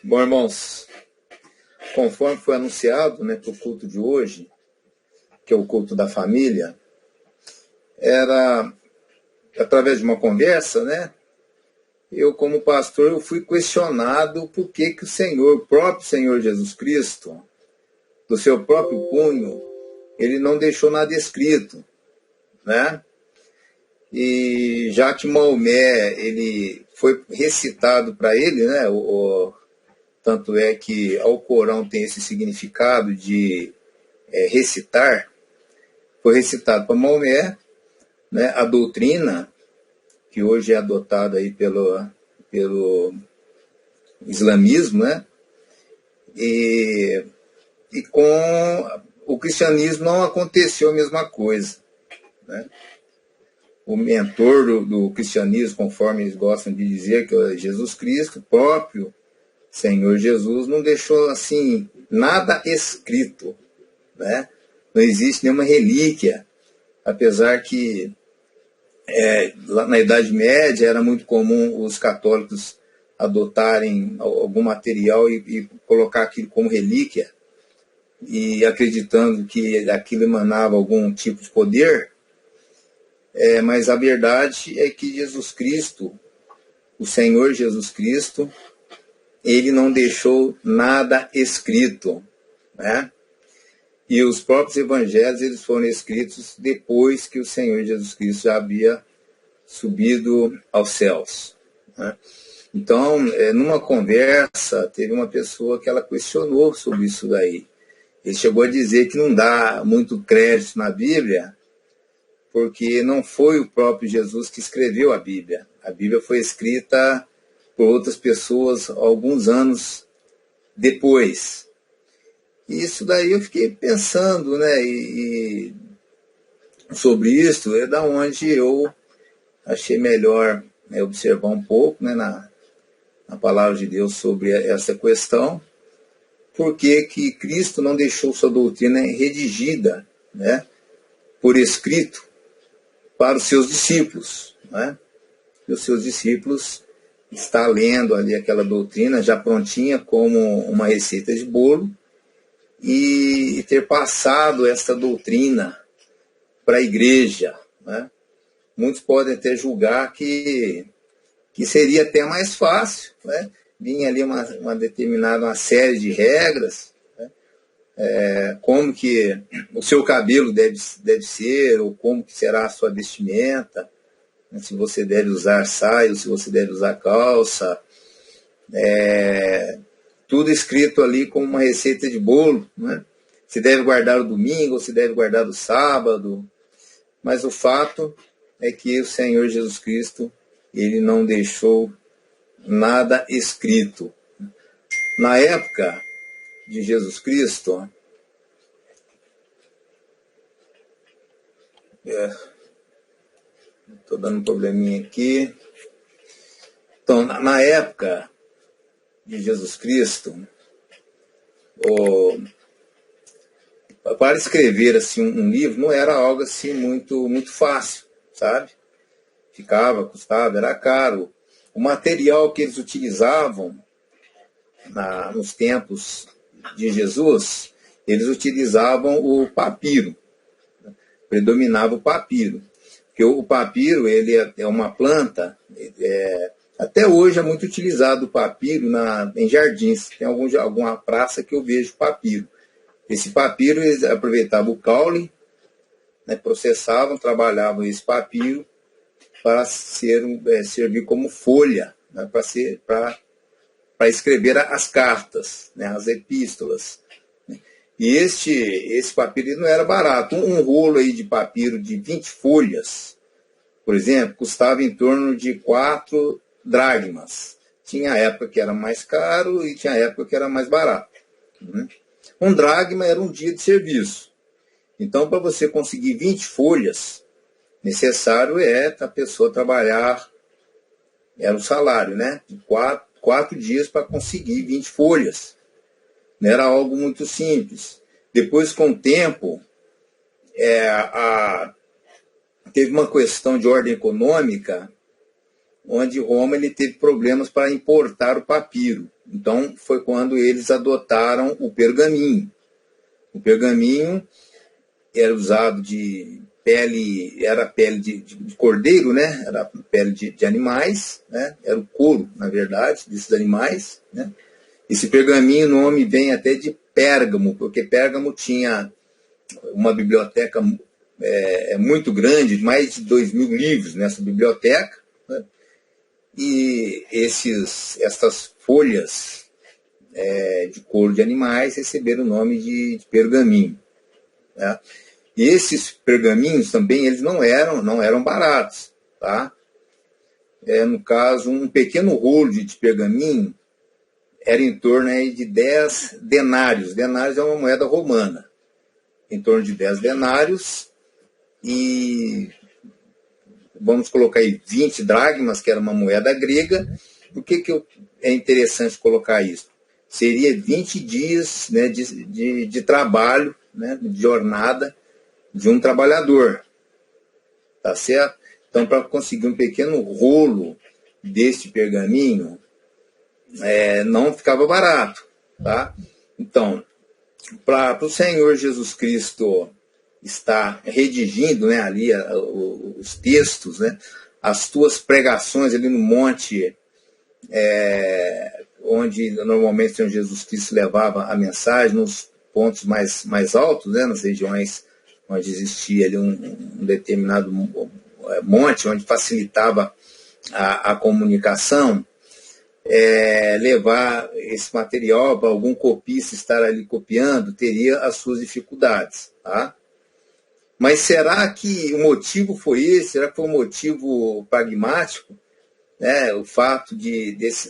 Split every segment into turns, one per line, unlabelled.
Bom, irmãos, conforme foi anunciado, para o culto de hoje, que é o culto da família, era através de uma conversa, eu como pastor, eu fui questionado por que o Senhor, o próprio Senhor Jesus Cristo, do seu próprio punho, ele não deixou nada escrito, E já que Maomé, ele foi recitado para ele, tanto é que ao Corão tem esse significado de recitar, foi recitado para Maomé, a doutrina, que hoje é adotada aí pelo islamismo, e com o cristianismo não aconteceu a mesma coisa, O mentor do cristianismo, conforme eles gostam de dizer, que é Jesus Cristo, o próprio Senhor Jesus, não deixou assim nada escrito, Não existe nenhuma relíquia, apesar que lá na Idade Média era muito comum os católicos adotarem algum material e colocar aquilo como relíquia, e acreditando que aquilo emanava algum tipo de poder, mas a verdade é que Jesus Cristo, o Senhor Jesus Cristo, ele não deixou nada escrito, E os próprios evangelhos, eles foram escritos depois que o Senhor Jesus Cristo já havia subido aos céus, Então, numa conversa, teve uma pessoa que ela questionou sobre isso daí. Ele chegou a dizer que não dá muito crédito na Bíblia, porque não foi o próprio Jesus que escreveu a Bíblia. A Bíblia foi escrita por outras pessoas alguns anos depois. E isso daí eu fiquei pensando, sobre isso, é da onde eu achei melhor observar um pouco, na palavra de Deus sobre essa questão, porque que Cristo não deixou sua doutrina redigida, por escrito, para os seus discípulos, E os seus discípulos estão lendo ali aquela doutrina já prontinha como uma receita de bolo, e ter passado essa doutrina para a igreja, Muitos podem até julgar que seria até mais fácil, Vinha ali uma série de regras, como que o seu cabelo deve ser, ou como que será a sua vestimenta, se você deve usar saia, ou se você deve usar calça, tudo escrito ali como uma receita de bolo, Se deve guardar o domingo, ou se deve guardar o sábado, mas o fato é que o Senhor Jesus Cristo, ele não deixou nada escrito. Na época de Jesus Cristo, estou dando um probleminha aqui. Então, na época de Jesus Cristo, para escrever assim um livro não era algo assim muito fácil, sabe? Custava, era caro. O material que eles utilizavam nos tempos de Jesus, eles utilizavam o papiro, predominava o papiro, porque o papiro ele é uma planta, até hoje é muito utilizado o papiro em jardins, tem alguma praça que eu vejo papiro. Esse papiro eles aproveitavam o caule, processavam, trabalhavam esse papiro para servir como folha, para escrever as cartas, as epístolas. E esse papiro não era barato. Um rolo aí de papiro de 20 folhas, por exemplo, custava em torno de 4 dracmas. Tinha época que era mais caro e tinha época que era mais barato. Um dracma era um dia de serviço. Então, para você conseguir 20 folhas, necessário a pessoa trabalhar, era o salário, de 4 dias para conseguir 20 folhas. Não era algo muito simples. Depois, com o tempo, teve uma questão de ordem econômica, onde Roma ele teve problemas para importar o papiro. Então, foi quando eles adotaram o pergaminho. O pergaminho era usado de pele, era pele de cordeiro, né? Era pele de animais, né? Era o couro, na verdade, desses animais, né? Esse pergaminho, o nome vem até de Pérgamo, porque Pérgamo tinha uma biblioteca muito grande, mais de 2.000 livros nessa biblioteca, né? E essas folhas de couro de animais receberam o nome de pergaminho, né? E esses pergaminhos também, eles não eram baratos, tá? No caso, um pequeno rolo de pergaminho era em torno aí de 10 denários. Denários é uma moeda romana. Em torno de 10 denários e vamos colocar aí 20 dracmas, que era uma moeda grega. Por que é interessante colocar isso? Seria 20 dias, né, de trabalho, né, de jornada de um trabalhador. Tá certo? Então, para conseguir um pequeno rolo deste pergaminho, não ficava barato. Tá? Então, para o Senhor Jesus Cristo estar redigindo, né, ali os textos, né, as tuas pregações ali no monte, onde normalmente o Senhor Jesus Cristo levava a mensagem, nos pontos mais altos, né, nas regiões onde existia ali um determinado monte, onde facilitava a comunicação, levar esse material para algum copista estar ali copiando, teria as suas dificuldades. Tá? Mas será que o motivo foi esse? Será que foi um motivo pragmático? Né? O fato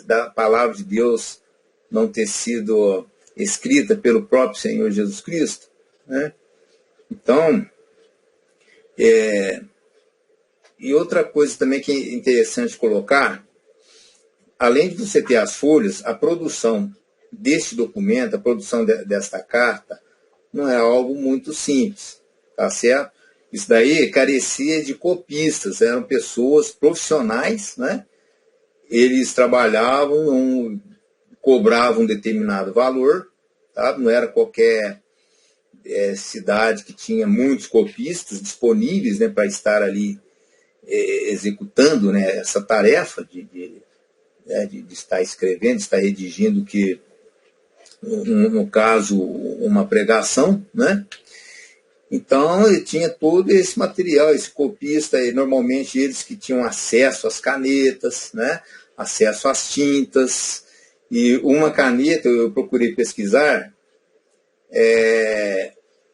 da palavra de Deus não ter sido escrita pelo próprio Senhor Jesus Cristo? Né? Então, e outra coisa também que é interessante colocar, além de você ter as folhas, a produção deste documento, a produção desta carta, não é algo muito simples, tá certo? Isso daí carecia de copistas, eram pessoas profissionais, né? Eles trabalhavam, cobravam um determinado valor, tá? Não era qualquer cidade que tinha muitos copistas disponíveis, né, para estar ali executando, né, essa tarefa de estar escrevendo, de estar redigindo, que no caso uma pregação, né? Então ele tinha todo esse material, esse copista, e normalmente eles que tinham acesso às canetas, né, acesso às tintas, e uma caneta, eu procurei pesquisar,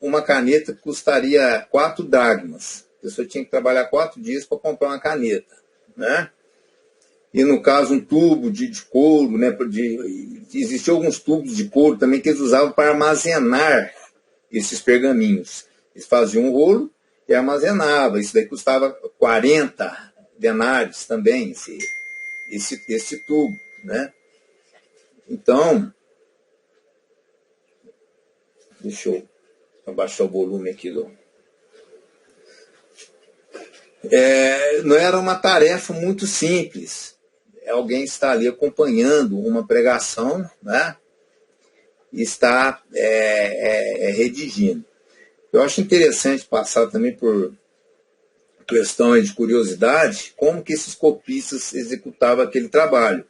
uma caneta custaria 4 dracmas. A pessoa tinha que trabalhar 4 dias para comprar uma caneta, né? E no caso um tubo de couro, né? Existiam alguns tubos de couro também que eles usavam para armazenar esses pergaminhos. Eles faziam um rolo e armazenavam. Isso daí custava 40 denários também, esse tubo, né? Então, deixa eu abaixar o volume aqui não era uma tarefa muito simples. Alguém está ali acompanhando uma pregação, né? E está redigindo. Eu acho interessante passar também por questões de curiosidade, como que esses copistas executavam aquele trabalho.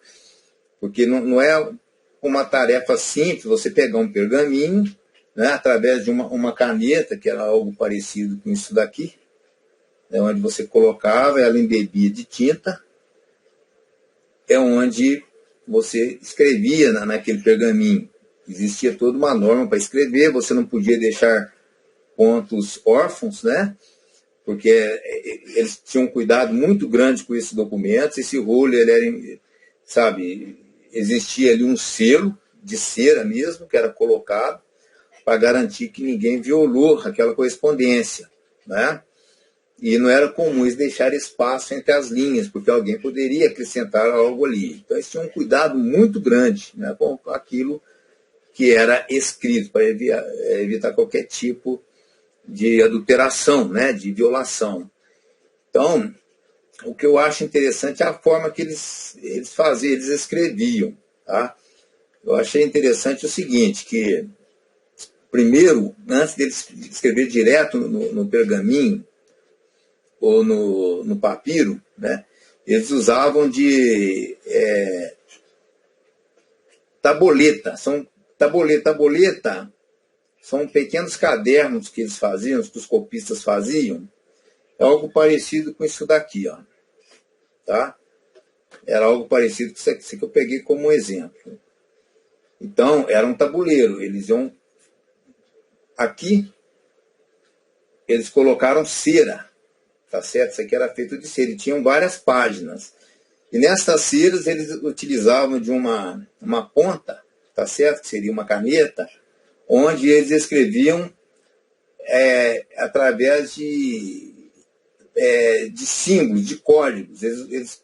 Porque não é uma tarefa simples você pegar um pergaminho, né, através de uma caneta, que era algo parecido com isso daqui, né, onde você colocava, ela embebia de tinta, onde você escrevia naquele pergaminho. Existia toda uma norma para escrever, você não podia deixar pontos órfãos, né? Porque eles tinham um cuidado muito grande com esses documentos. Esse rolo, ele era, sabe, existia ali um selo de cera mesmo, que era colocado para garantir que ninguém violou aquela correspondência, né? E não era comum eles deixar espaço entre as linhas, porque alguém poderia acrescentar algo ali. Então eles tinham um cuidado muito grande, né, com aquilo que era escrito, para evitar qualquer tipo de adulteração, né, de violação. Então, o que eu acho interessante é a forma que eles faziam, eles escreviam. Tá? eu achei interessante o seguinte, que primeiro, antes deles escrever direto no pergaminho ou no papiro, né, eles usavam de taboleta. Taboleta são pequenos cadernos que eles faziam, que os copistas faziam. É algo parecido com isso daqui, ó. Tá? Era algo parecido com isso aqui que eu peguei como exemplo. Então, era um tabuleiro. Eles iam... Aqui, eles colocaram cera. Tá certo? Isso aqui era feito de cera. E tinham várias páginas. E nessas ceras, eles utilizavam de uma ponta, tá certo? Que seria uma caneta, onde eles escreviam através de símbolos, de códigos. Eles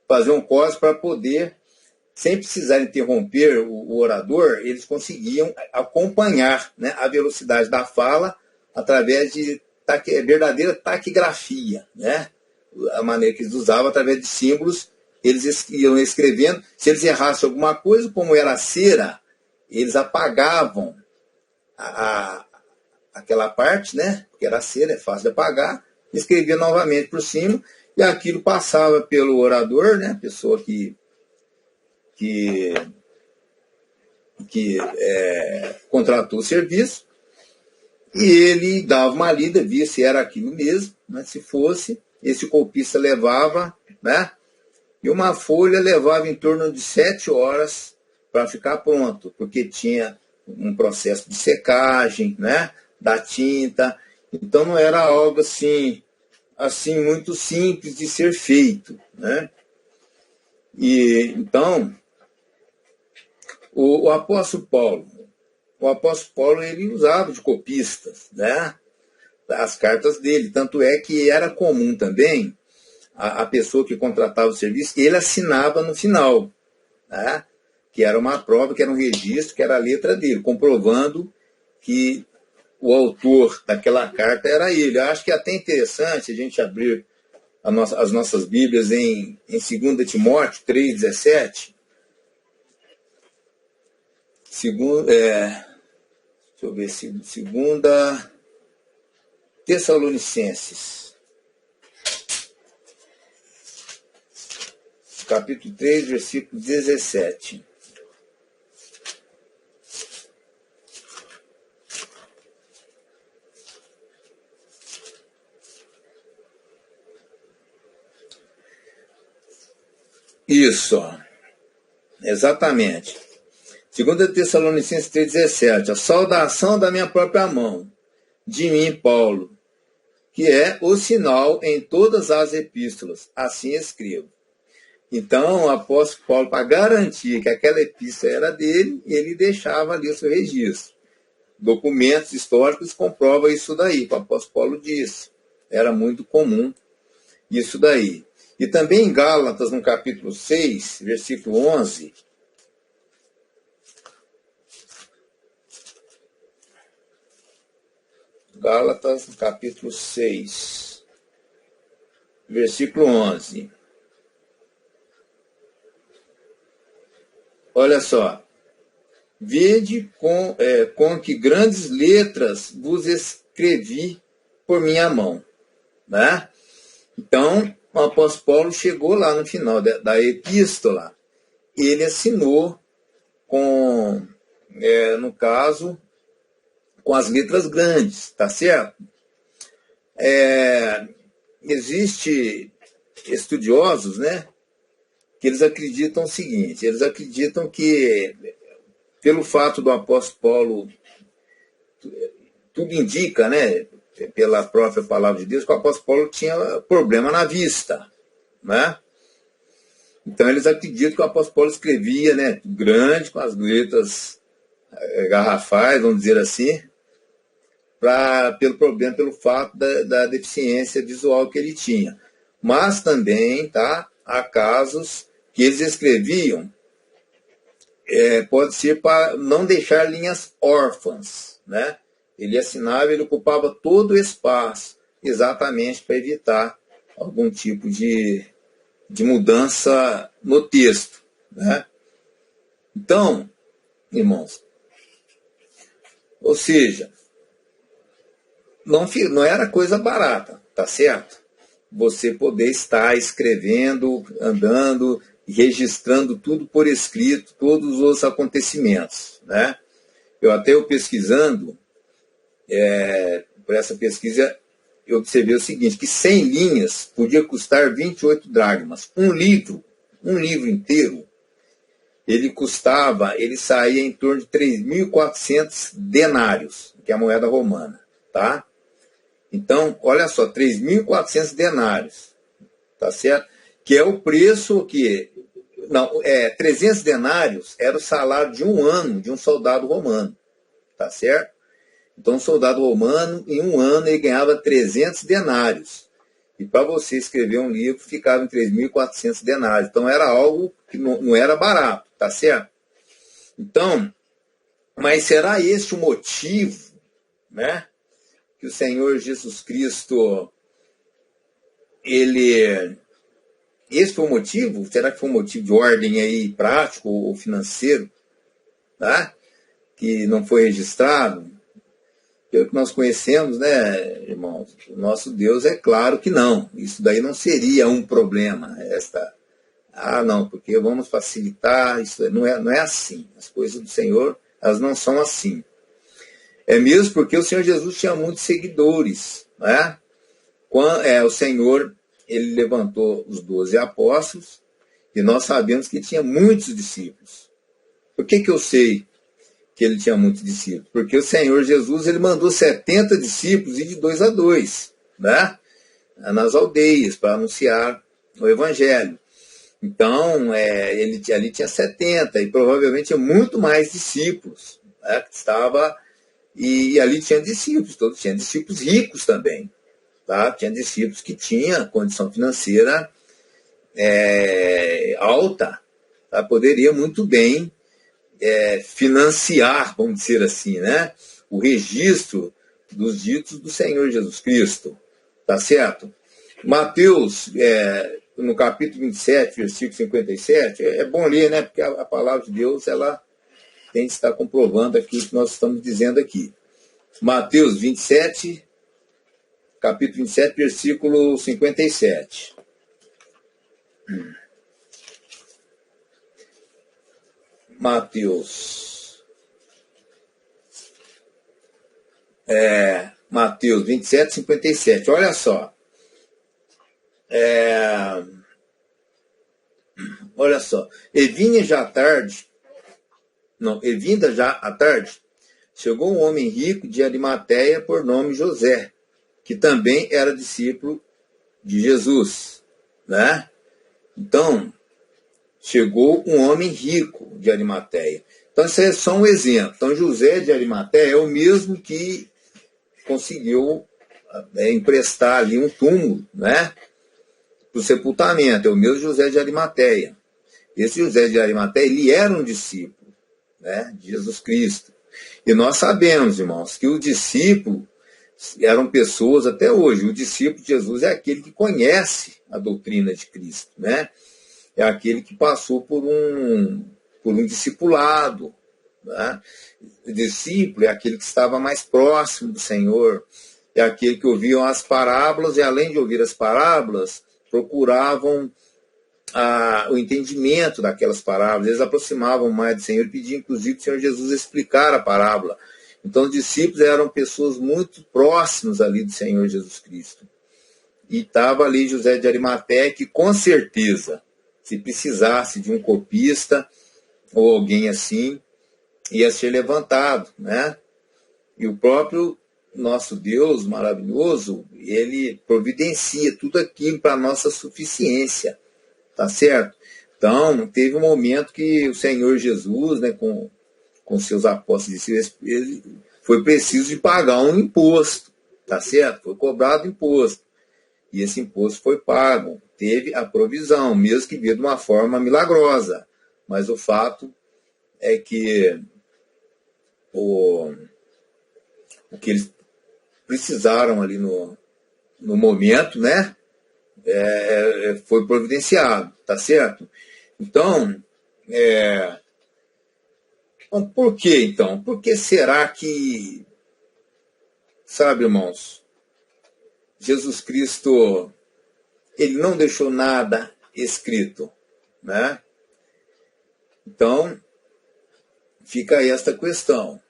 faziam códigos para poder, sem precisar interromper o orador, eles conseguiam acompanhar, né, a velocidade da fala através de verdadeira taquigrafia, né? A maneira que eles usavam, através de símbolos, eles iam escrevendo. Se eles errassem alguma coisa, como era cera, eles apagavam aquela parte, né? Porque era cera, é fácil de apagar, escrevia novamente por cima, e aquilo passava pelo orador, né? A pessoa que contratou o serviço, e ele dava uma lida, via se era aquilo mesmo, mas se fosse, esse copista levava, né? E uma folha levava em torno de 7 horas para ficar pronto, porque tinha um processo de secagem, né, da tinta. Então não era algo assim muito simples de ser feito, né? E então o apóstolo Paulo ele usava de copistas, né, as cartas dele. Tanto é que era comum também a pessoa que contratava o serviço, ele assinava no final, né? Que era uma prova, que era um registro, que era a letra dele, comprovando que o autor daquela carta era ele. Eu acho que é até interessante a gente abrir as nossas Bíblias em 2 Timóteo 3,17. Deixa eu ver, 2 Tessalonicenses, capítulo 3, versículo 17. Isso, exatamente. 2 Tessalonicenses 3,17. A saudação da minha própria mão, de mim, Paulo, que é o sinal em todas as epístolas. Assim escrevo. Então, o apóstolo Paulo, para garantir que aquela epístola era dele, ele deixava ali o seu registro. Documentos históricos comprovam isso daí, que o apóstolo Paulo disse. Era muito comum isso daí. E também em Gálatas, no capítulo 6, versículo 11... Gálatas, capítulo 6, versículo 11. Olha só. Vede com que grandes letras vos escrevi por minha mão. Né? Então, o apóstolo Paulo chegou lá no final da epístola, ele assinou com, no caso, com as letras grandes, tá certo? Existe estudiosos, né, que eles acreditam o seguinte: eles acreditam que, pelo fato do apóstolo Paulo, tudo indica, né, pela própria palavra de Deus, que o apóstolo Paulo tinha problema na vista, né? Então eles acreditam que o apóstolo Paulo escrevia, né, grande, com as letras garrafais, vamos dizer assim, pelo fato da deficiência visual que ele tinha. Mas também, tá, há casos que eles escreviam, pode ser para não deixar linhas órfãs, né? Ele assinava, ele ocupava todo o espaço, exatamente para evitar algum tipo de mudança no texto, né? Então, irmãos. Ou seja, não era coisa barata, tá certo? Você poder estar escrevendo, andando, registrando tudo por escrito, todos os acontecimentos, né? Eu pesquisando, por essa pesquisa, eu observei o seguinte, que 100 linhas podia custar 28 dracmas. Um livro inteiro, ele saía em torno de 3.400 denários, que é a moeda romana, tá? Então, olha só, 3.400 denários, tá certo? Que é o preço que... Não, 300 denários era o salário de um ano de um soldado romano, tá certo? Então, um soldado romano, em um ano, ele ganhava 300 denários. E para você escrever um livro, ficava em 3.400 denários. Então, era algo que não era barato, tá certo? Então, mas será esse o motivo, né? Que o Senhor Jesus Cristo, esse foi o motivo? Será que foi um motivo de ordem aí prático ou financeiro, tá? Que não foi registrado? Pelo que nós conhecemos, né, irmãos? O nosso Deus é claro que não. Isso daí não seria um problema. Não, porque vamos facilitar. Isso não é assim. As coisas do Senhor, elas não são assim. É mesmo porque o Senhor Jesus tinha muitos seguidores, né? O Senhor, ele levantou os 12 apóstolos e nós sabemos que tinha muitos discípulos. Por que eu sei que ele tinha muitos discípulos? Porque o Senhor Jesus, ele mandou 70 discípulos ir de 2 a 2, né? Nas aldeias, para anunciar o Evangelho. Então, ele ali tinha 70 e provavelmente tinha muito mais discípulos, né? E ali tinha discípulos, todos tinham discípulos ricos também, tá? Tinha discípulos que tinham condição financeira alta, tá? Poderia muito bem financiar, vamos dizer assim, né? O registro dos ditos do Senhor Jesus Cristo, tá certo? Mateus, no capítulo 27, versículo 57, é bom ler, né? Porque a palavra de Deus, ela tem que estar comprovando aquilo que nós estamos dizendo aqui. Mateus 27, capítulo 27, versículo 57. Mateus 27, 57. Olha só. Olha só. E vinda já à tarde, chegou um homem rico de Arimateia por nome José, que também era discípulo de Jesus, né? Então, chegou um homem rico de Arimateia. Então, isso é só um exemplo. Então, José de Arimateia é o mesmo que conseguiu emprestar ali um túmulo, né, para o sepultamento. É o mesmo José de Arimateia. Esse José de Arimateia, ele era um discípulo, né, de Jesus Cristo. E nós sabemos, irmãos, que o discípulo eram pessoas até hoje. O discípulo de Jesus é aquele que conhece a doutrina de Cristo, né? É aquele que passou por um discipulado, né? O discípulo é aquele que estava mais próximo do Senhor, é aquele que ouviam as parábolas e, além de ouvir as parábolas, procuravam o entendimento daquelas parábolas. Eles aproximavam mais do Senhor e pediam, inclusive, que o Senhor Jesus explicar a parábola. Então, os discípulos eram pessoas muito próximas ali do Senhor Jesus Cristo. E estava ali José de Arimateia, que com certeza, se precisasse de um copista ou alguém assim, ia ser levantado, né? E o próprio nosso Deus maravilhoso, ele providencia tudo aquilo para a nossa suficiência, tá certo? Então, teve um momento que o Senhor Jesus, né, com seus apóstolos, ele foi preciso de pagar um imposto, tá certo? Foi cobrado imposto. E esse imposto foi pago. Teve a provisão, mesmo que veio de uma forma milagrosa. Mas o fato é que o que eles precisaram ali no momento, né, foi providenciado, tá certo? Então, Então, por que então? Por que será que, sabe, irmãos, Jesus Cristo, ele não deixou nada escrito, né? Então, fica aí esta questão.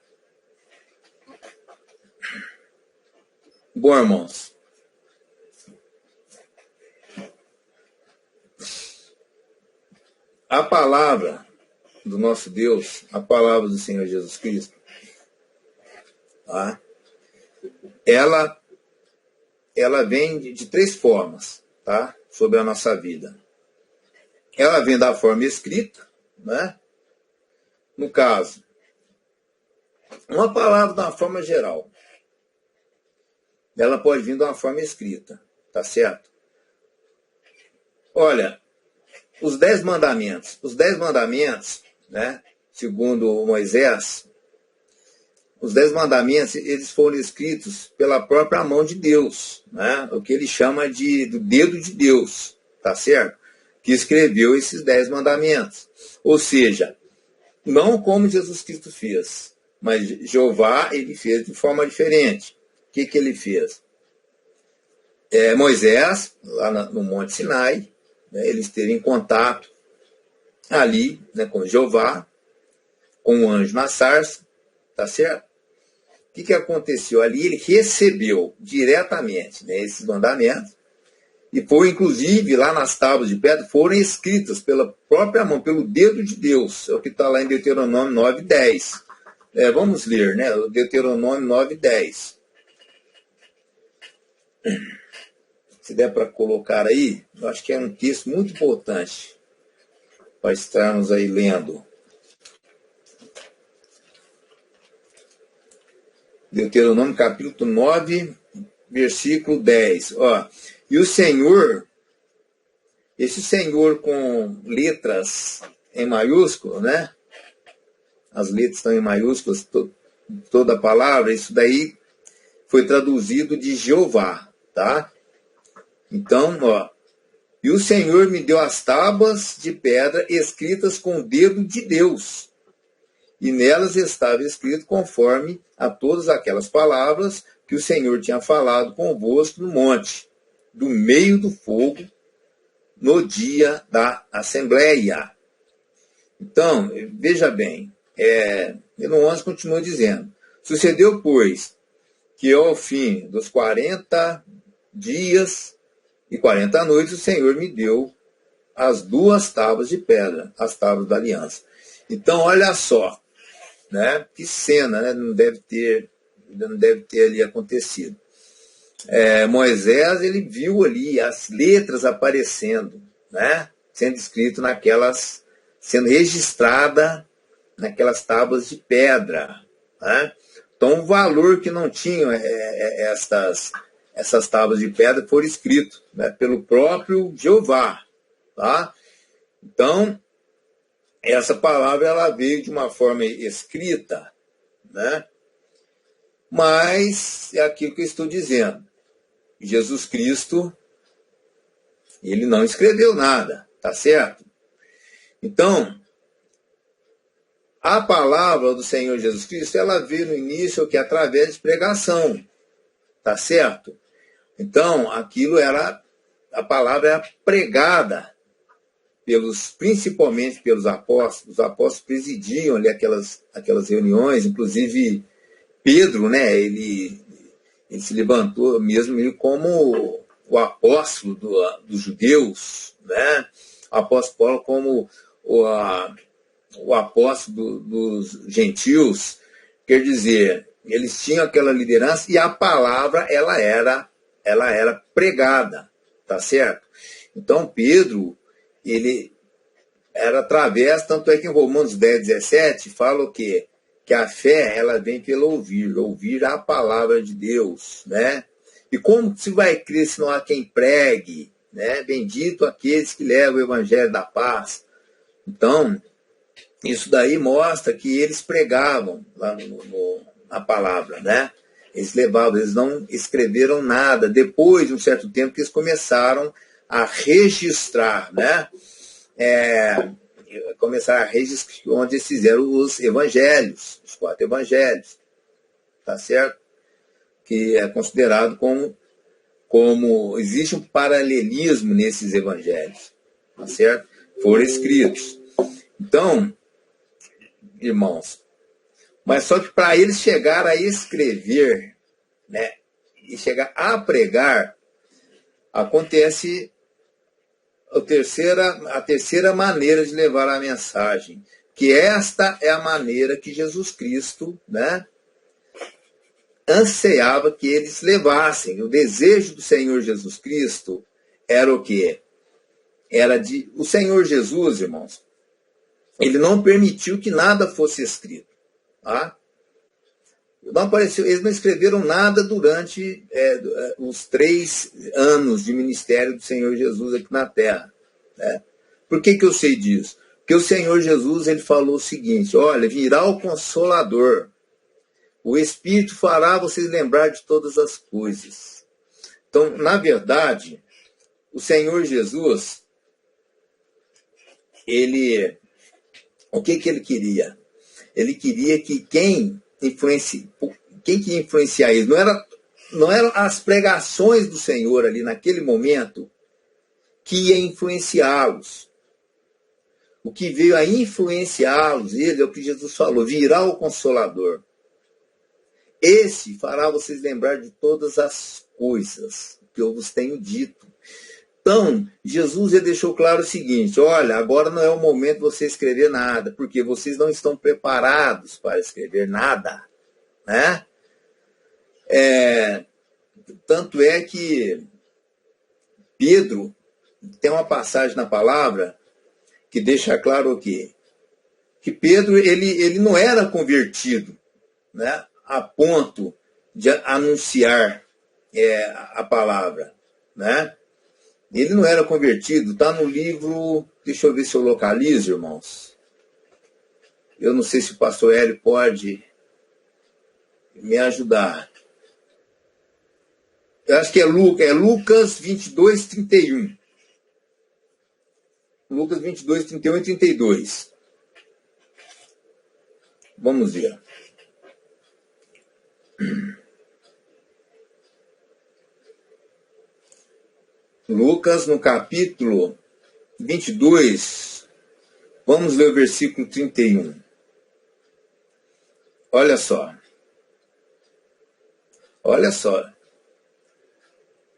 Bom, irmãos, a palavra do nosso Deus, a palavra do Senhor Jesus Cristo, tá? ela vem de três formas, tá? Sobre a nossa vida. Ela vem da forma escrita, né? No caso, uma palavra de uma forma geral. Ela pode vir de uma forma escrita, tá certo? Olha, os 10 mandamentos. Os 10 mandamentos, né? Segundo Moisés, os 10 mandamentos, eles foram escritos pela própria mão de Deus, né? O que ele chama do dedo de Deus, tá certo? Que escreveu esses 10 mandamentos. Ou seja, não como Jesus Cristo fez, mas Jeová, ele fez de forma diferente. O que ele fez? Moisés, lá no Monte Sinai, né, ele esteve em contato ali, né, com Jeová, com o anjo na sarça, tá certo? O que aconteceu ali? Ele recebeu diretamente, né, esses mandamentos, e foi, inclusive, lá nas tábuas de pedra, foram escritas pela própria mão, pelo dedo de Deus. É o que está lá em Deuteronômio 9:10. Vamos ler, né? Deuteronômio 9:10. Se der para colocar aí, eu acho que é um texto muito importante para estarmos aí lendo. Deuteronômio capítulo 9, versículo 10. Ó, e o Senhor, esse Senhor com letras em maiúsculo, né? As letras estão em maiúsculas, toda a palavra, isso daí foi traduzido de Jeová, tá? Então, ó, e o Senhor me deu as tábuas de pedra escritas com o dedo de Deus, e nelas estava escrito conforme a todas aquelas palavras que o Senhor tinha falado convosco no monte, do meio do fogo, no dia da Assembleia. Então, veja bem, no 11 continua dizendo, sucedeu, pois, que ao fim dos 40 dias e 40 noites, o Senhor me deu as 2 tábuas de pedra, as tábuas da aliança. Então, olha só, né? Que cena, né? Não deve ter ali acontecido. Moisés, ele viu ali as letras aparecendo, né? Sendo escrito sendo registrada naquelas tábuas de pedra, né? Então, o valor que não tinham essas tábuas de pedra foram escritas, né, pelo próprio Jeová, tá? Então, essa palavra ela veio de uma forma escrita, né? Mas é aquilo que eu estou dizendo. Jesus Cristo, ele não escreveu nada, tá certo? Então, a palavra do Senhor Jesus Cristo, ela veio no início que através de pregação, tá certo? Então, a palavra era pregada principalmente pelos apóstolos. Os apóstolos presidiam ali aquelas reuniões, inclusive Pedro, né, ele se levantou mesmo como o apóstolo dos judeus, né? O apóstolo Paulo como o apóstolo dos gentios. Quer dizer, eles tinham aquela liderança e a palavra ela era pregada, tá certo? Então Pedro, ele era através, tanto é que em Romanos 10:17 fala o quê? Que a fé ela vem pelo ouvir a palavra de Deus, né? E como se vai crer se não há quem pregue, né? Bendito aqueles que levam o evangelho da paz. Então, isso daí mostra que eles pregavam lá na palavra, né? Eles não escreveram nada. Depois de um certo tempo que eles começaram a registrar, né? começaram a registrar onde eles fizeram os evangelhos, os 4 evangelhos, tá certo? Que é considerado como existe um paralelismo nesses evangelhos, tá certo? Foram escritos. Então, irmãos, mas só que para eles chegar a escrever, né, e chegar a pregar, acontece a terceira maneira de levar a mensagem, que esta é a maneira que Jesus Cristo, né, ansiava que eles levassem. O desejo do Senhor Jesus Cristo era o quê? O Senhor Jesus, irmãos, ele não permitiu que nada fosse escrito. Tá? Não apareceu, eles não escreveram nada durante os 3 anos de ministério do Senhor Jesus aqui na Terra. Né? Por que eu sei disso? Porque o Senhor Jesus ele falou o seguinte: olha, virá o Consolador. O Espírito fará vocês lembrar de todas as coisas. Então, na verdade, o Senhor Jesus, o que ele queria? Ele queria que quem que ia influenciar eles? Não eram as pregações do Senhor ali naquele momento que ia influenciá-los. O que veio a influenciá-los, ele é o que Jesus falou: virá o Consolador. Esse fará vocês lembrar de todas as coisas que eu vos tenho dito. Então, Jesus já deixou claro o seguinte: olha, agora não é o momento de você escrever nada, porque vocês não estão preparados para escrever nada. Né? Tanto é que Pedro tem uma passagem na palavra que deixa claro o quê? Que Pedro ele não era convertido, né, a ponto de anunciar a palavra. Né? Ele não era convertido. Está no livro, deixa eu ver se eu localizo, irmãos. Eu não sei se o pastor Hélio pode me ajudar. Eu acho que é Lucas 22, 31. Lucas 22, 31 e 32. Vamos ver. Lucas, no capítulo 22, vamos ler o versículo 31. Olha só. Olha só.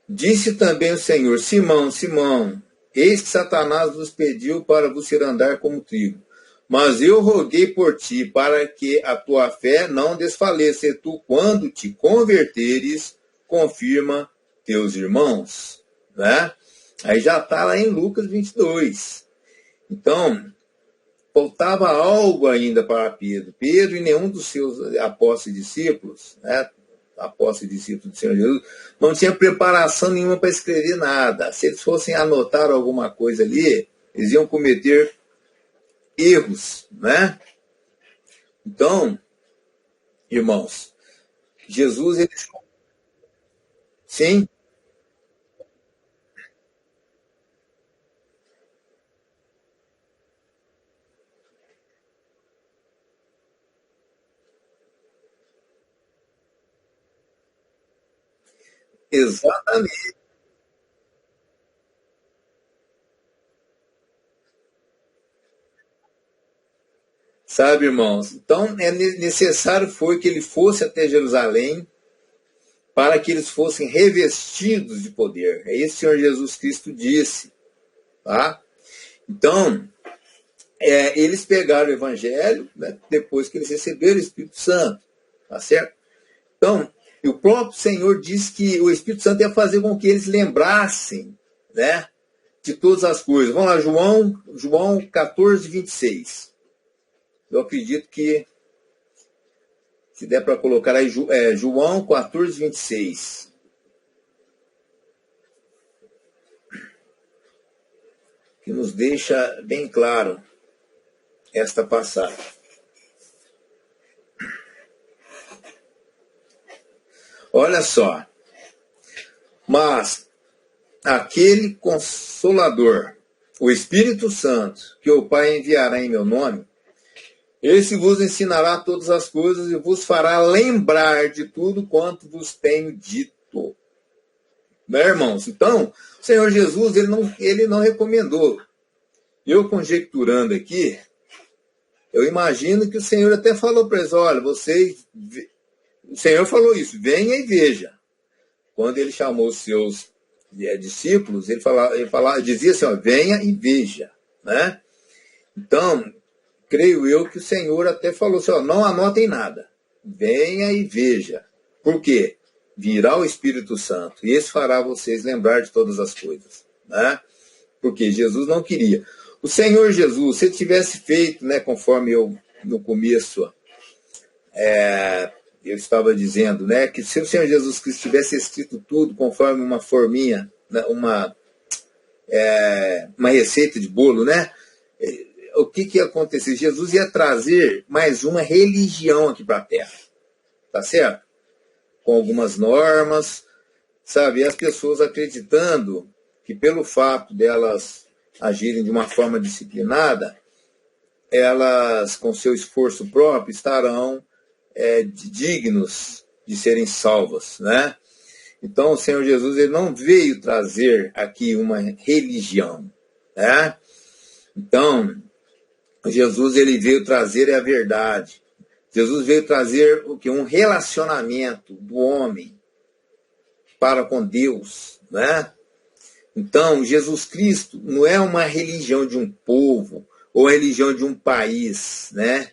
Disse também o Senhor: Simão, Simão, eis que Satanás vos pediu para vos ir andar como trigo. Mas eu roguei por ti, para que a tua fé não desfaleça, e tu, quando te converteres, confirma teus irmãos. Né? Aí já está lá em Lucas 22. Então, faltava algo ainda para Pedro. Pedro e nenhum dos seus apóstolos e discípulos, né, apóstolos e discípulos do Senhor Jesus, não tinha preparação nenhuma para escrever nada. Se eles fossem anotar alguma coisa ali, eles iam cometer erros. Né? Então, irmãos, Jesus, ele... Sim? Exatamente. Sabe, irmãos? Então, necessário foi que ele fosse até Jerusalém para que eles fossem revestidos de poder. É isso que o Senhor Jesus Cristo disse. Tá? Então, eles pegaram o Evangelho, né, depois que eles receberam o Espírito Santo. Tá certo? Então, o próprio Senhor disse que o Espírito Santo ia fazer com que eles lembrassem, né, de todas as coisas. Vamos lá, João 14, 26. Eu acredito que, se der para colocar aí, João 14, 26. Que nos deixa bem claro esta passagem. Olha só. Mas aquele Consolador, o Espírito Santo, que o Pai enviará em meu nome, esse vos ensinará todas as coisas e vos fará lembrar de tudo quanto vos tenho dito. Né, irmãos? Então, o Senhor Jesus, ele não recomendou. Eu conjecturando aqui, eu imagino que o Senhor até falou para eles, olha, vocês... O Senhor falou isso, venha e veja. Quando ele chamou os seus discípulos, ele dizia assim, ó, venha e veja. Né? Então, creio eu que o Senhor até falou assim, ó, não anotem nada. Venha e veja. Por quê? Virá o Espírito Santo e esse fará vocês lembrar de todas as coisas. Né? Porque Jesus não queria. O Senhor Jesus, se ele tivesse feito, né, conforme eu no começo eu estava dizendo, né, que se o Senhor Jesus Cristo tivesse escrito tudo conforme uma forminha, né, uma receita de bolo, né, o que ia acontecer? Jesus ia trazer mais uma religião aqui para a Terra. Tá certo? Com algumas normas, sabe? E as pessoas acreditando que pelo fato delas agirem de uma forma disciplinada, elas, com seu esforço próprio, estarão dignos de serem salvas, né? Então, o Senhor Jesus, ele não veio trazer aqui uma religião, né? Então, Jesus, ele veio trazer a verdade. Jesus veio trazer o que? Um relacionamento do homem para com Deus, né? Então, Jesus Cristo não é uma religião de um povo ou a religião de um país, né?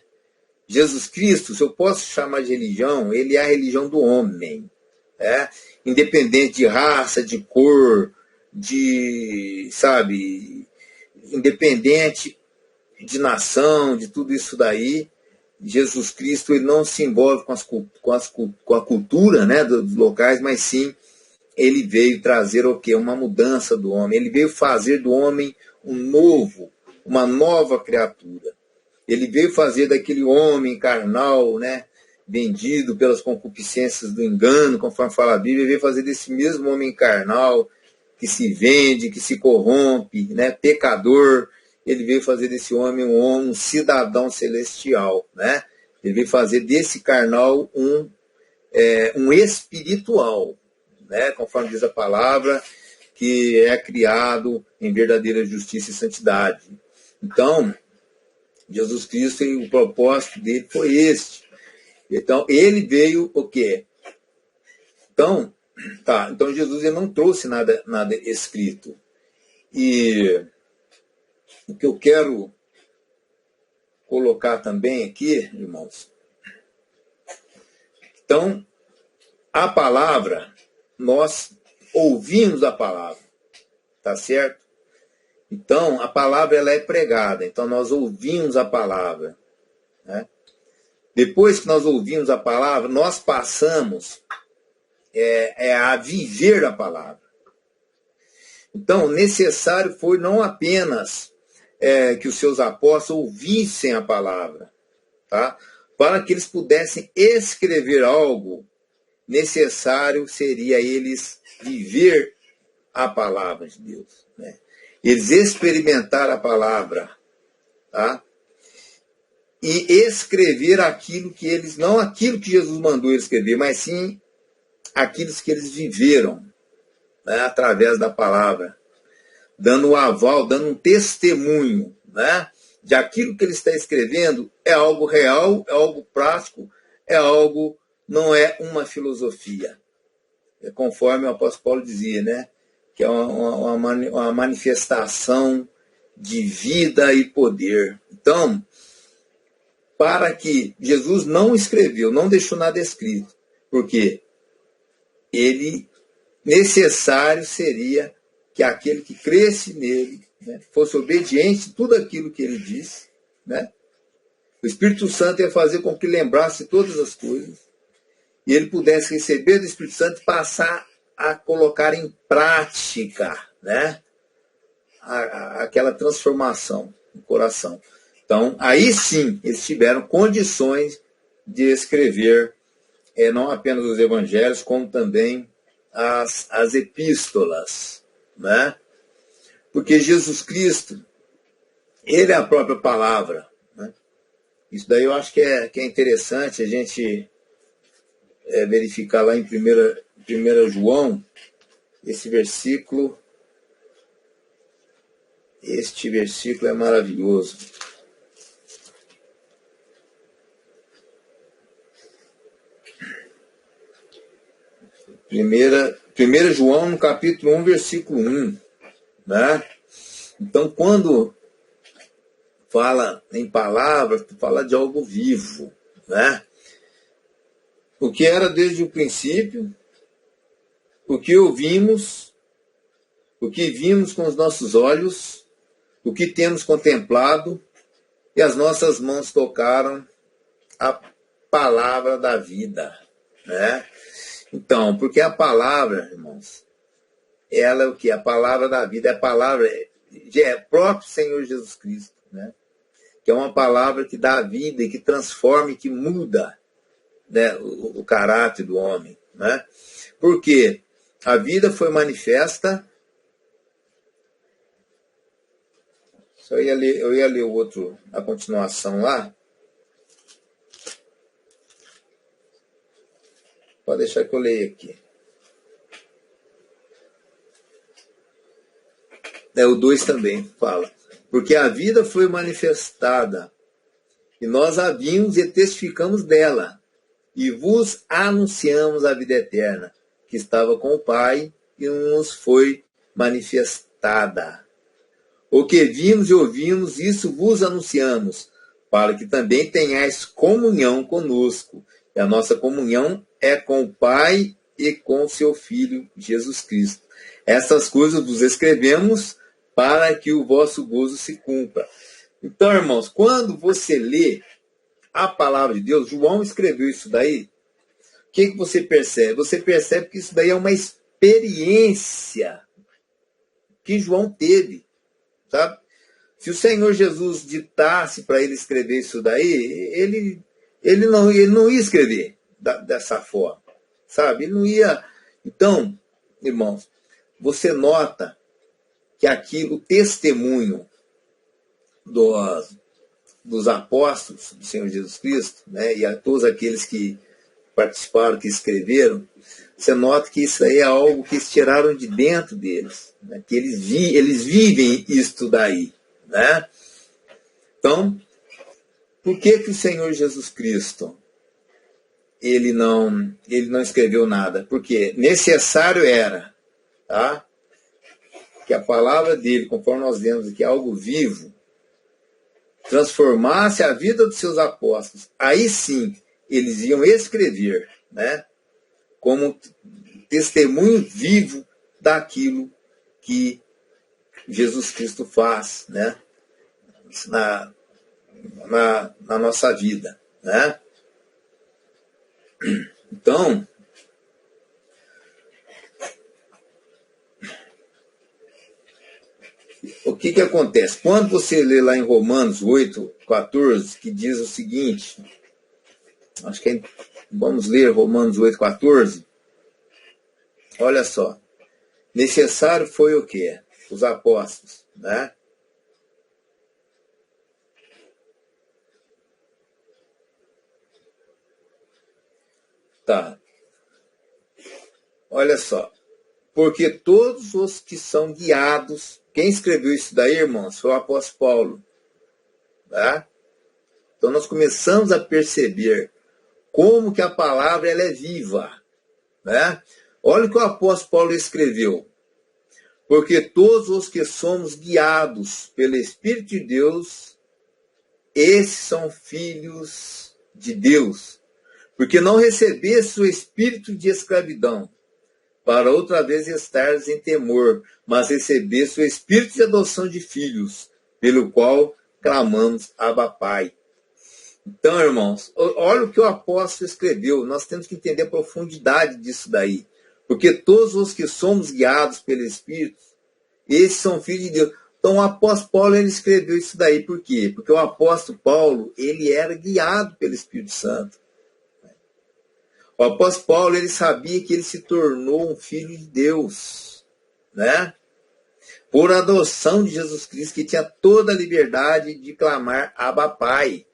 Jesus Cristo, se eu posso chamar de religião, ele é a religião do homem, né? Independente de raça, de cor, independente de nação, de tudo isso daí, Jesus Cristo ele não se envolve com a cultura, né, dos locais, mas sim ele veio trazer o quê? Uma mudança do homem. Ele veio fazer do homem uma nova criatura. Ele veio fazer daquele homem carnal, né, vendido pelas concupiscências do engano, conforme fala a Bíblia, ele veio fazer desse mesmo homem carnal que se vende, que se corrompe, né, pecador. Ele veio fazer desse homem um cidadão celestial, né? Ele veio fazer desse carnal um espiritual, né? Conforme diz a palavra, que é criado em verdadeira justiça e santidade. Então, Jesus Cristo, o propósito dele foi este. Então, ele veio o quê? Então Jesus ele não trouxe nada escrito. E o que eu quero colocar também aqui, irmãos, então, a palavra, nós ouvimos a palavra, tá certo? Então, a palavra ela é pregada, então nós ouvimos a palavra, né? Depois que nós ouvimos a palavra, nós passamos a viver a palavra. Então, necessário foi não apenas que os seus apóstolos ouvissem a palavra, tá? Para que eles pudessem escrever algo, necessário seria eles viver a palavra de Deus, né? Eles experimentar a palavra, tá? E escrever aquilo que eles, não aquilo que Jesus mandou eles escrever, mas sim aquilo que eles viveram, né, através da palavra, dando um aval, dando um testemunho, né, de aquilo que ele está escrevendo é algo real, é algo prático, não é uma filosofia. É conforme o apóstolo Paulo dizia, né, que é uma manifestação de vida e poder. Então, para que Jesus não escreveu, não deixou nada escrito, porque ele necessário seria que aquele que cresce nele, né, fosse obediente a tudo aquilo que ele disse, né? O Espírito Santo ia fazer com que lembrasse todas as coisas e ele pudesse receber do Espírito Santo e passar a colocar em prática, né, aquela transformação no coração. Então, aí sim, eles tiveram condições de escrever não apenas os evangelhos, como também as epístolas, né? Porque Jesus Cristo, ele é a própria palavra, né? Isso daí eu acho que é interessante a gente verificar lá em 1 João, esse versículo. Este versículo é maravilhoso. 1 João, no capítulo 1, versículo 1. Né? Então, quando fala em palavras, fala de algo vivo. Né? O que era desde o princípio, o que ouvimos, o que vimos com os nossos olhos, o que temos contemplado, e as nossas mãos tocaram a palavra da vida. Né? Então, porque a palavra, irmãos, ela é o que? A palavra da vida, a palavra é próprio Senhor Jesus Cristo, né? Que é uma palavra que dá vida e que transforma e que muda, né, o caráter do homem. Né? Porque a vida foi manifesta. Eu ia ler o outro, a continuação lá. Pode deixar que eu leia aqui. O 2 também fala. Porque a vida foi manifestada, e nós a vimos e testificamos dela, e vos anunciamos a vida eterna, que estava com o Pai e nos foi manifestada. O que vimos e ouvimos, isso vos anunciamos, para que também tenhais comunhão conosco. E a nossa comunhão é com o Pai e com o seu Filho, Jesus Cristo. Essas coisas vos escrevemos para que o vosso gozo se cumpra. Então, irmãos, quando você lê a palavra de Deus, João escreveu isso daí, o que você percebe? Você percebe que isso daí é uma experiência que João teve, sabe? Se o Senhor Jesus ditasse para ele escrever isso daí, ele não ia escrever dessa forma, sabe? Ele não ia. Então, irmãos, você nota que aquilo, o testemunho dos apóstolos do Senhor Jesus Cristo, né, e a todos aqueles que participaram, que escreveram, você nota que isso aí é algo que eles tiraram de dentro deles, né, que eles vivem isto daí. Né? Então, por que o Senhor Jesus Cristo ele não escreveu nada? Porque necessário era, tá? Que a palavra dele, conforme nós vemos aqui, é algo vivo, transformasse a vida dos seus apóstolos. Aí sim, eles iam escrever, né, como testemunho vivo daquilo que Jesus Cristo faz, né, na nossa vida. Né? Então, o que acontece? Quando você lê lá em Romanos 8:14, que diz o seguinte, acho que vamos ler Romanos 8:14. Olha só. Necessário foi o quê? Os apóstolos, né? Tá. Olha só. Porque todos os que são guiados, quem escreveu isso daí, irmãos, foi o apóstolo Paulo. Tá? Então nós começamos a perceber como que a palavra ela é viva. Né? Olha o que o apóstolo Paulo escreveu. Porque todos os que somos guiados pelo Espírito de Deus, esses são filhos de Deus. Porque não recebeste o espírito de escravidão, para outra vez estares em temor, mas recebeste o espírito de adoção de filhos, pelo qual clamamos Abba Pai. Então, irmãos, olha o que o apóstolo escreveu. Nós temos que entender a profundidade disso daí. Porque todos os que somos guiados pelo Espírito, esses são filhos de Deus. Então, o apóstolo Paulo ele escreveu isso daí. Por quê? Porque o apóstolo Paulo ele era guiado pelo Espírito Santo. O apóstolo Paulo ele sabia que ele se tornou um filho de Deus. Né? por adoção de Jesus Cristo, que tinha toda a liberdade de clamar Abba Pai.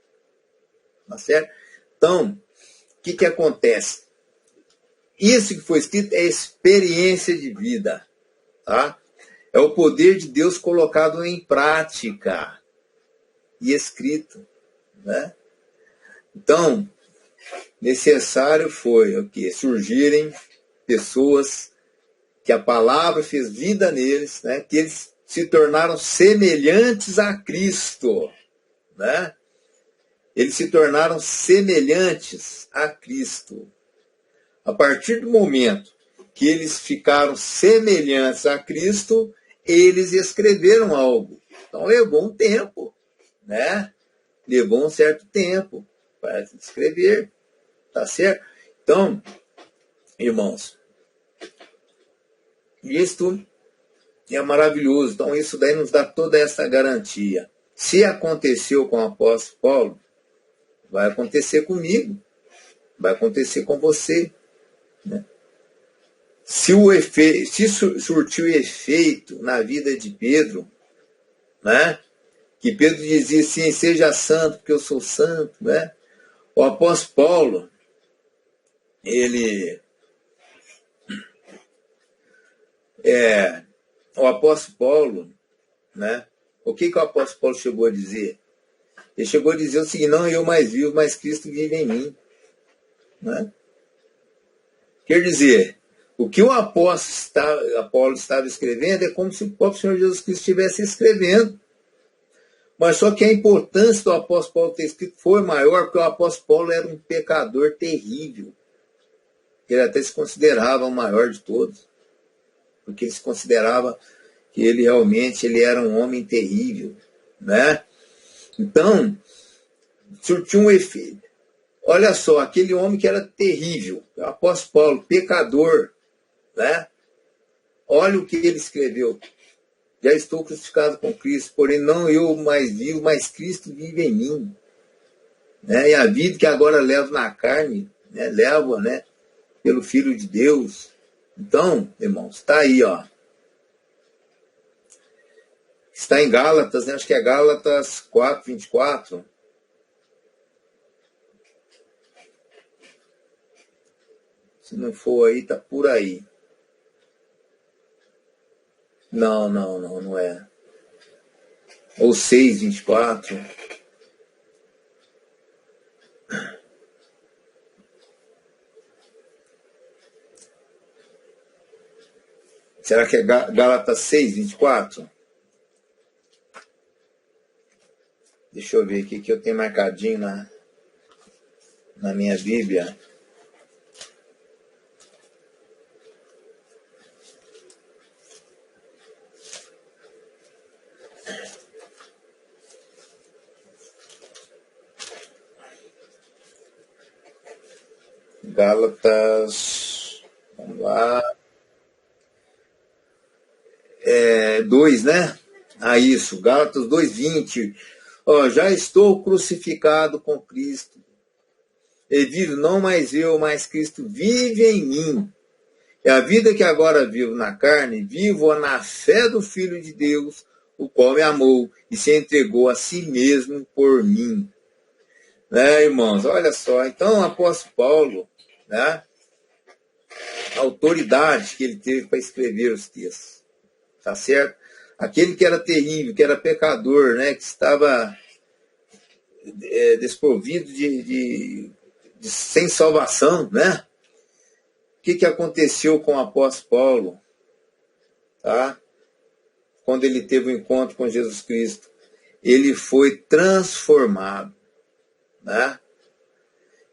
Tá certo? Então, o que acontece? Isso que foi escrito é experiência de vida. Tá? É o poder de Deus colocado em prática e escrito. Né? Então, necessário foi o quê? Surgirem pessoas que a palavra fez vida neles, né? Que eles se tornaram semelhantes a Cristo. Né? Eles se tornaram semelhantes a Cristo. A partir do momento que eles ficaram semelhantes a Cristo, eles escreveram algo. Então levou um tempo, né? Levou um certo tempo para escrever, tá certo? Então, irmãos, isto é maravilhoso. Então isso daí nos dá toda essa garantia. Se aconteceu com o apóstolo Paulo, vai acontecer comigo, vai acontecer com você. Né? Se surtiu efeito na vida de Pedro, né? Que Pedro dizia assim, seja santo porque eu sou santo, né? O apóstolo Paulo, o apóstolo Paulo, né? O que o apóstolo Paulo chegou a dizer? Ele chegou a dizer o seguinte, não eu mais vivo, mas Cristo vive em mim. Né? Quer dizer, o que o apóstolo Paulo estava escrevendo é como se o próprio Senhor Jesus Cristo estivesse escrevendo. Mas só que a importância do apóstolo Paulo ter escrito foi maior, porque o apóstolo Paulo era um pecador terrível. Ele até se considerava o maior de todos. Porque ele se considerava que ele era um homem terrível. Né? Então, surtiu um efeito. Olha só, aquele homem que era terrível, o apóstolo Paulo, pecador, né? Olha o que ele escreveu. Já estou crucificado com Cristo, porém não eu mais vivo, mas Cristo vive em mim. Né? E a vida que agora levo na carne, né? Levo, né? Pelo Filho de Deus. Então, irmãos, está aí, ó. Está em Gálatas, né? Acho que é Gálatas 4, 24. Se não for aí, tá por aí. Não é. Ou 6, 24. Será que é Gálatas 6, 24? Deixa eu ver aqui que eu tenho marcadinho na minha Bíblia. Gálatas, vamos lá, 2, né? Isso, Gálatas 2:20. Já estou crucificado com Cristo. E vivo não mais eu, mas Cristo vive em mim. E a vida que agora vivo na carne, vivo na fé do Filho de Deus, o qual me amou e se entregou a si mesmo por mim. Né, irmãos? Olha só, então o apóstolo Paulo, né? A autoridade que ele teve para escrever os textos, tá certo? Aquele que era terrível, que era pecador, né? Que estava desprovido sem salvação, né? O que aconteceu com o apóstolo Paulo, tá? Quando ele teve um encontro com Jesus Cristo, ele foi transformado, né?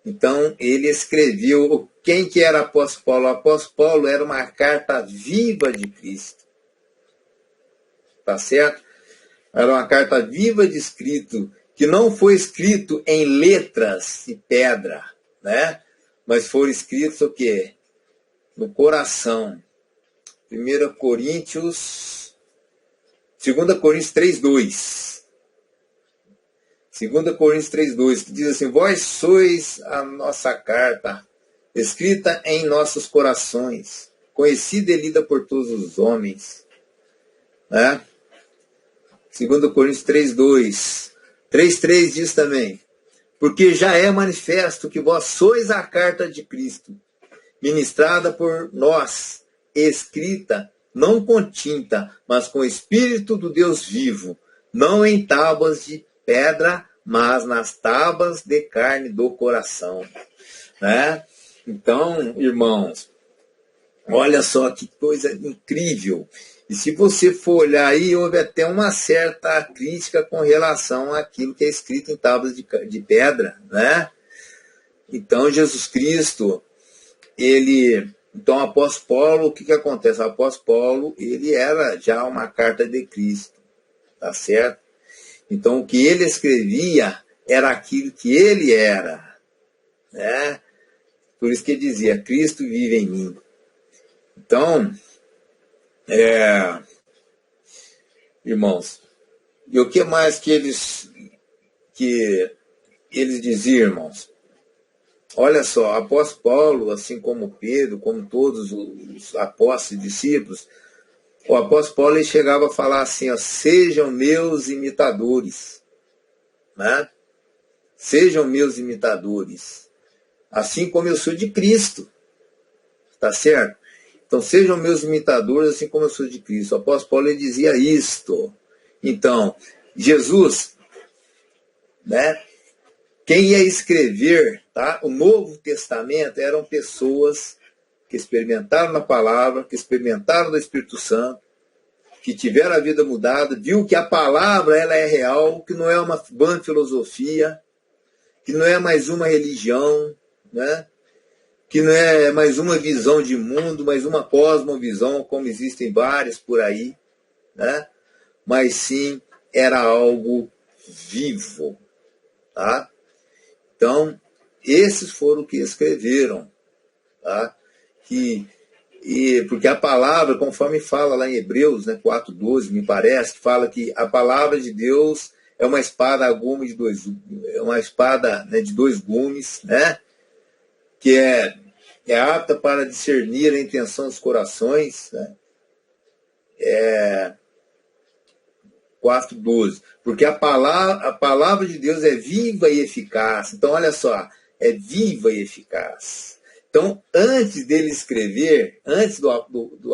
Então, ele escreveu. Quem que era o apóstolo Paulo? O apóstolo Paulo era uma carta viva de Cristo. Tá certo? Era uma carta viva de escrito, que não foi escrito em letras e pedra, né? Mas foram escritos o quê? No coração. 2 Coríntios 3:2. 2 Coríntios 3:2, que diz assim, vós sois a nossa carta, escrita em nossos corações, conhecida e lida por todos os homens. né? 2 Coríntios 3:2. 3:3 diz também: porque já é manifesto que vós sois a carta de Cristo, ministrada por nós, escrita, não com tinta, mas com o Espírito do Deus vivo, não em tábuas de pedra, mas nas tábuas de carne do coração. Né? Então, irmãos, olha só que coisa incrível. E se você for olhar aí, houve até uma certa crítica com relação àquilo que é escrito em tábuas de pedra, né? Então, Jesus Cristo, então, o apóstolo Paulo, o que acontece? O apóstolo Paulo, ele era já uma carta de Cristo, tá certo? Então, o que ele escrevia era aquilo que ele era, né? Por isso que ele dizia: Cristo vive em mim. Então, irmãos, e o que mais que eles diziam, irmãos? Olha só, o apóstolo Paulo, assim como Pedro, como todos os apóstolos e discípulos, o apóstolo Paulo ele chegava a falar assim, ó: sejam meus imitadores, né? Sejam meus imitadores, assim como eu sou de Cristo, tá certo? Então, sejam meus imitadores, assim como eu sou de Cristo. O apóstolo Paulo ele dizia isto. Então, Jesus, né? Quem ia escrever, tá, o Novo Testamento eram pessoas que experimentaram na palavra, que experimentaram do Espírito Santo, que tiveram a vida mudada, viu que a palavra ela é real, que não é uma vã filosofia, que não é mais uma religião, né? Que não é mais uma visão de mundo, mais uma cosmovisão, como existem várias por aí, né? Mas sim, era algo vivo, tá? Então, esses foram que escreveram, tá? Porque a palavra, conforme fala lá em Hebreus, né, 4:12, me parece, que fala que a palavra de Deus é uma espada a gume de uma espada, né, de dois gumes, né? Que é apta para discernir a intenção dos corações, né? 4:12. Porque a palavra de Deus é viva e eficaz. Então, olha só, é viva e eficaz. Então, antes dele escrever, antes do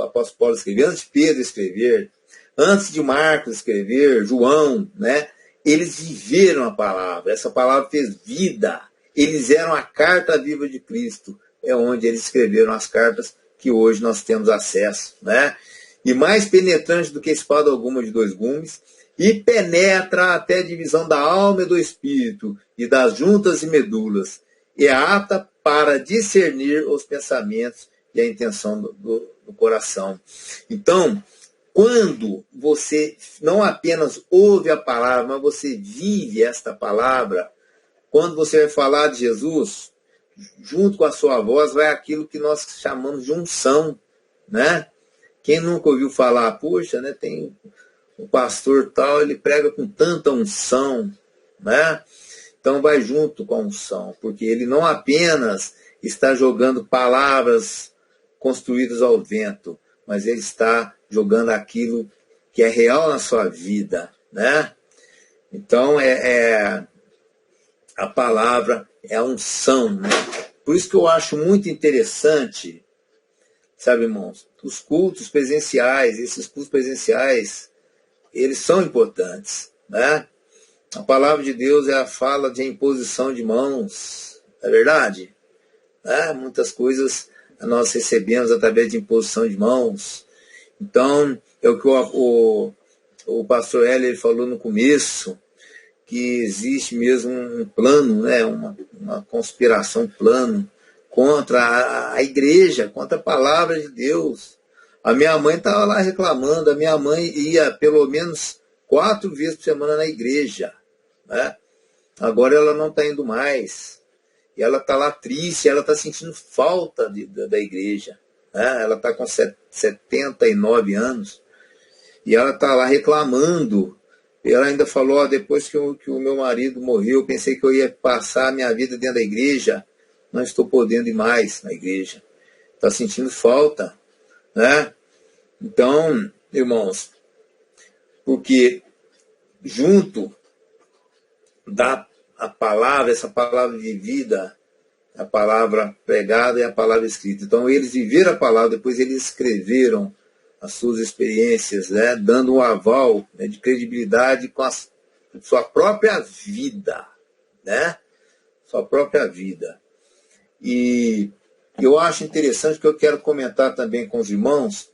apóstolo Paulo escrever, antes de Pedro escrever, antes de Marcos escrever, João, né? Eles viveram a palavra. Essa palavra fez vida. Eles eram a carta viva de Cristo. É onde eles escreveram as cartas que hoje nós temos acesso, né? E mais penetrante do que espada alguma de dois gumes, e penetra até a divisão da alma e do espírito, e das juntas e medulas, e é apta para discernir os pensamentos e a intenção do coração. Então, quando você não apenas ouve a palavra, mas você vive esta palavra, quando você vai falar de Jesus, junto com a sua voz vai aquilo que nós chamamos de unção, né? Quem nunca ouviu falar, puxa, né, tem o pastor tal, ele prega com tanta unção, né? Então vai junto com a unção, porque ele não apenas está jogando palavras construídas ao vento, mas ele está jogando aquilo que é real na sua vida, né? Então a palavra é a unção, né? Por isso que eu acho muito interessante, sabe, irmãos, os cultos presenciais, esses cultos presenciais, eles são importantes, né? A palavra de Deus é a fala de imposição de mãos, não é verdade? Muitas coisas nós recebemos através de imposição de mãos. Então, é o que o pastor Heller falou no começo, que existe mesmo um plano, né? uma conspiração, um plano contra a igreja, contra a palavra de Deus. A minha mãe estava lá reclamando, a minha mãe ia pelo menos 4 vezes por semana na igreja, né? Agora ela não está indo mais, e ela está lá triste, ela está sentindo falta da igreja, né? Ela está com 79 anos, e ela está lá reclamando. E ela ainda falou, depois que o meu marido morreu, eu pensei que eu ia passar a minha vida dentro da igreja, não estou podendo ir mais na igreja. Está sentindo falta, né? Então, irmãos, porque junto da a palavra, essa palavra de vida, a palavra pregada e a palavra escrita. Então eles viveram a palavra, depois eles escreveram as suas experiências, né, dando um aval, né, de credibilidade com a sua própria vida, né? Sua própria vida. E eu acho interessante, que eu quero comentar também com os irmãos,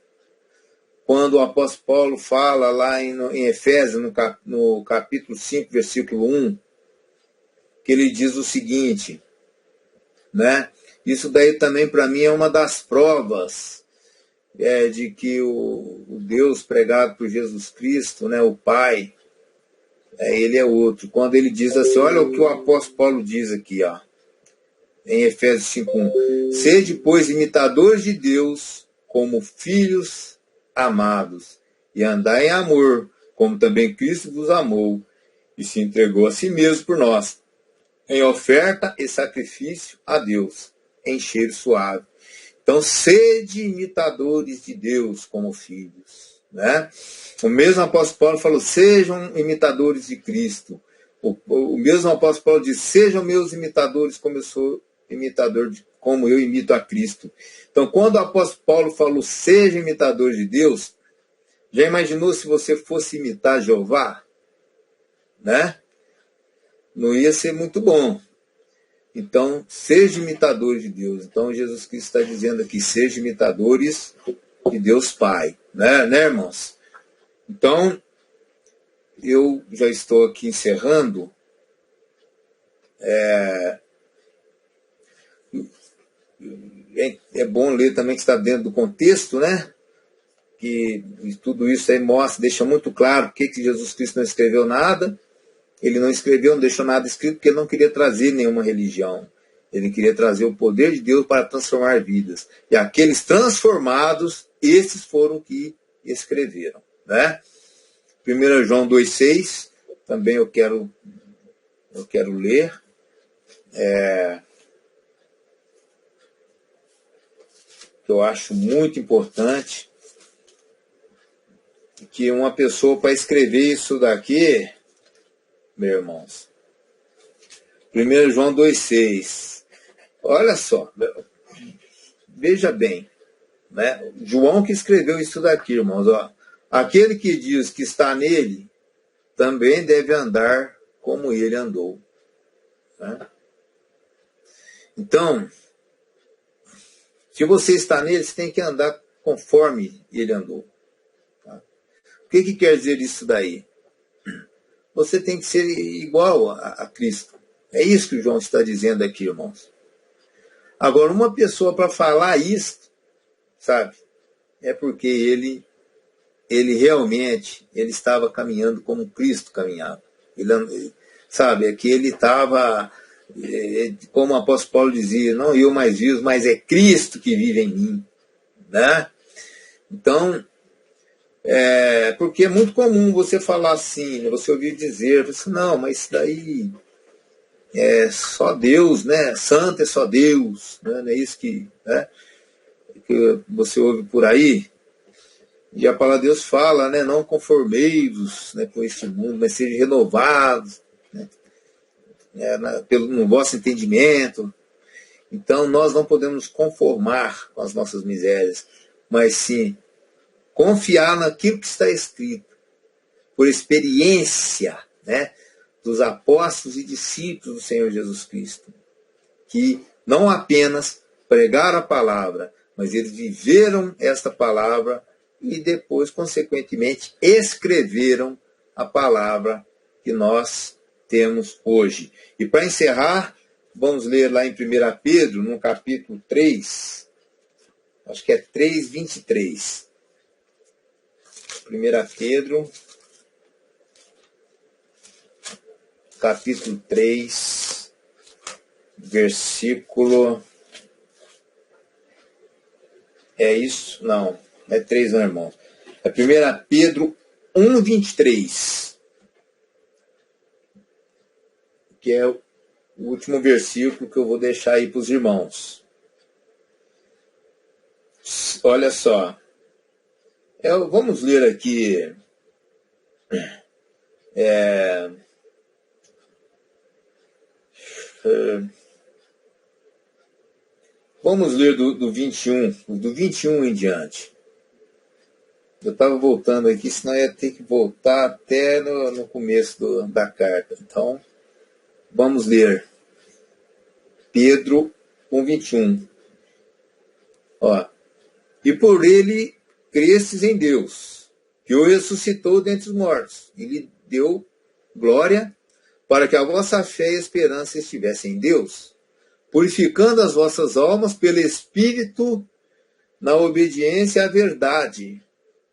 quando o apóstolo Paulo fala lá em Efésios, no capítulo 5, versículo 1, que ele diz o seguinte, né? Isso daí também para mim é uma das provas de que o Deus pregado por Jesus Cristo, né, o Pai, ele é outro. Quando ele diz assim, olha o que o apóstolo Paulo diz aqui, ó, em Efésios 5:1. Sede, pois, imitadores de Deus, como filhos amados, e andai em amor, como também Cristo vos amou, e se entregou a si mesmo por nós, em oferta e sacrifício a Deus, em cheiro suave. Então, sede imitadores de Deus como filhos, né? O mesmo apóstolo Paulo falou, sejam imitadores de Cristo. O mesmo apóstolo Paulo diz, sejam meus imitadores como eu sou imitador, como eu imito a Cristo. Então, quando o apóstolo Paulo falou, sejam imitadores de Deus, já imaginou se você fosse imitar Jeová? Né? Não ia ser muito bom. Então, sejam imitadores de Deus. Então, Jesus Cristo está dizendo aqui, sejam imitadores de Deus Pai. Né, irmãos? Então, eu já estou aqui encerrando. É bom ler também que está dentro do contexto, né? Que tudo isso aí mostra, deixa muito claro porque que Jesus Cristo não escreveu nada. Ele não escreveu, não deixou nada escrito, porque ele não queria trazer nenhuma religião. Ele queria trazer o poder de Deus para transformar vidas. E aqueles transformados, esses foram que escreveram. Né? 1 João 2,6, também eu quero ler. Que eu acho muito importante, que uma pessoa, para escrever isso daqui, meus irmãos, 1 João 2,6, olha só, veja bem, né? João que escreveu isso daqui, irmãos, ó, aquele que diz que está nele, também deve andar como ele andou. Né? Então, se você está nele, você tem que andar conforme ele andou. Tá? O que quer dizer isso daí? Você tem que ser igual a Cristo. É isso que o João está dizendo aqui, irmãos. Agora, uma pessoa para falar isso, sabe, é porque ele realmente estava caminhando como Cristo caminhava. Sabe, é que ele estava, como o apóstolo Paulo dizia, não eu mais vivo, mas é Cristo que vive em mim. Né? Então, porque é muito comum você falar assim, você ouvir dizer, você, não, mas isso daí é só Deus, né? Santo é só Deus, né? Não é isso que você ouve por aí. E a palavra de Deus fala, né? Não conformei-vos, né, com este mundo, mas sejam renovados, né, no vosso entendimento. Então nós não podemos nos conformar com as nossas misérias, mas sim confiar naquilo que está escrito, por experiência, né, dos apóstolos e discípulos do Senhor Jesus Cristo, que não apenas pregaram a palavra, mas eles viveram esta palavra e depois, consequentemente, escreveram a palavra que nós temos hoje. E para encerrar, vamos ler lá em 1 Pedro, no capítulo 3, acho que é 3:23. 1 Pedro, capítulo 3, versículo... É isso? Não. Não é 3, não, irmão. É 1 Pedro 1:23. Que é o último versículo que eu vou deixar aí para os irmãos. Olha só. Vamos ler aqui Vamos ler do 21 em diante. Eu estava voltando aqui, senão ia ter que voltar até no começo da carta. Então, vamos ler. Pedro 1:21. Ó, e por ele crestes em Deus, que o ressuscitou dentre os mortos, e lhe deu glória, para que a vossa fé e esperança estivessem em Deus, purificando as vossas almas pelo Espírito na obediência à verdade,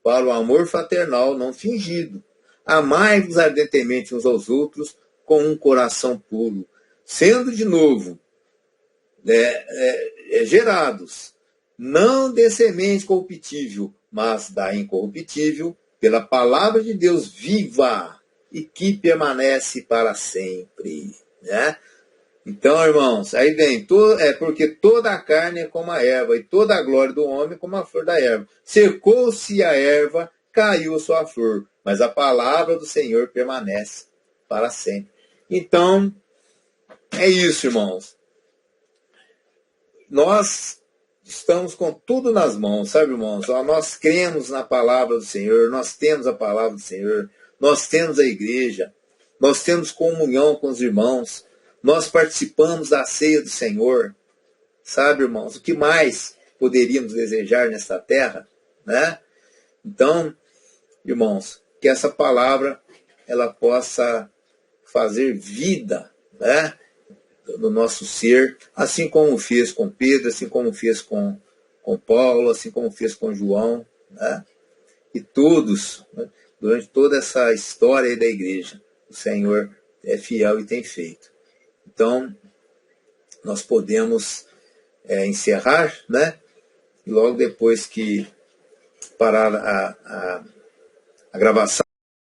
para o amor fraternal não fingido. Amai-vos ardentemente uns aos outros com um coração puro, sendo de novo gerados, não de semente corruptível, mas da incorruptível, pela palavra de Deus viva e que permanece para sempre. Né? Então, irmãos, aí vem, porque toda a carne é como a erva, e toda a glória do homem é como a flor da erva. Secou-se a erva, caiu sua flor, mas a palavra do Senhor permanece para sempre. Então, é isso, irmãos. Nós estamos com tudo nas mãos, sabe, irmãos? Nós cremos na palavra do Senhor, nós temos a palavra do Senhor, nós temos a igreja, nós temos comunhão com os irmãos, nós participamos da ceia do Senhor, sabe, irmãos? O que mais poderíamos desejar nesta terra, né? Então, irmãos, que essa palavra ela possa fazer vida, né, no nosso ser, assim como fez com Pedro, assim como fez com Paulo, assim como fez com João, né? E todos, né, durante toda essa história aí da igreja, o Senhor é fiel e tem feito. Então, nós podemos encerrar, né? E logo depois que parar a gravação,